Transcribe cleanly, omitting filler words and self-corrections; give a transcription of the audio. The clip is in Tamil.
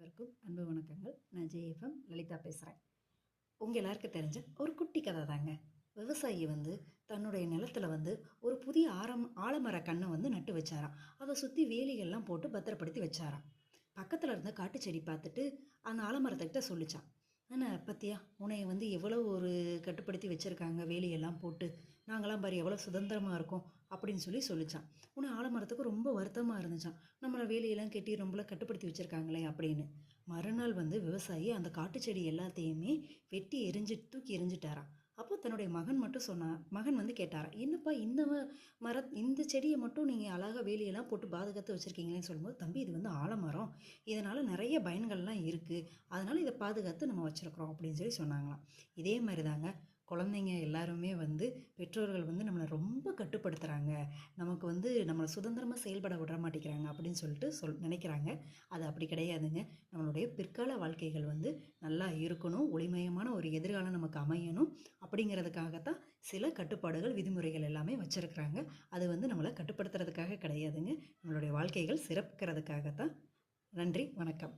அனைவருக்கும் அன்பு வணக்கங்கள். நான் ஜேஎஃப்எம் லலிதா பேசுகிறேன். உங்கள் எல்லாருக்கும் தெரிஞ்ச ஒரு குட்டி கதை தாங்க. விவசாயி தன்னுடைய நிலத்தில் ஒரு புதிய ஆலமர கன்றை நட்டு வச்சாராம். அதை சுற்றி வேலிகள்லாம் போட்டு பத்திரப்படுத்தி வச்சாராம். பக்கத்தில் இருந்த காட்டு செடி பார்த்துட்டு அந்த ஆலமரத்துக்கிட்ட சொல்லிச்சான், ஆனால் பத்தியா உன்னை எவ்வளோ ஒரு கட்டுப்படுத்தி வச்சுருக்காங்க, வேலியெல்லாம் போட்டு, நாங்களாம் பாரு எவ்வளோ சுதந்திரமாக இருக்கோம் அப்படின்னு சொல்லிச்சான். உன்னை ஆலமரத்துக்கு ரொம்ப வருத்தமாக இருந்துச்சான், நம்மளை வேலியெல்லாம் கட்டி ரொம்ப கட்டுப்படுத்தி வச்சுருக்காங்களே அப்படின்னு. மறுநாள் விவசாயி அந்த காட்டு செடி எல்லாத்தையுமே வெட்டி தூக்கி எரிஞ்சிட்டாராம். அப்போ தன்னுடைய மகன் கேட்டாராம், என்னப்பா இந்த செடியை மட்டும் நீங்கள் அழகாக வேலியெல்லாம் போட்டு பாதுகாத்து வச்சுருக்கீங்களேன்னு சொல்லும்போது, தம்பி இது ஆலமரம், இதனால் நிறைய பயன்கள்லாம் இருக்குது, அதனால் இதை பாதுகாத்து நம்ம வச்சுருக்குறோம் அப்படின்னு சொன்னாங்களாம். இதே மாதிரி தாங்க குழந்தைங்க எல்லாருமே பெற்றோர்கள் நம்மளை ரொம்ப கட்டுப்படுத்துகிறாங்க, நமக்கு நம்மளை சுதந்திரமாக செயல்பட விட மாட்டேங்கிறாங்க அப்படின்னு சொல்லிட்டு நினைக்கிறாங்க. அது அப்படி கிடையாதுங்க. நம்மளுடைய பிற்கால வாழ்க்கைகள் நல்லா இருக்கணும், ஒளிமயமான ஒரு எதிர்காலம் நமக்கு அமையணும் அப்படிங்கிறதுக்காகத்தான் சில கட்டுப்பாடுகள் விதிமுறைகள் எல்லாமே வச்சுருக்குறாங்க. அது நம்மளை கட்டுப்படுத்துறதுக்காக கிடையாதுங்க, நம்மளுடைய வாழ்க்கைகள் சிறப்புக்கிறதுக்காகத்தான். நன்றி, வணக்கம்.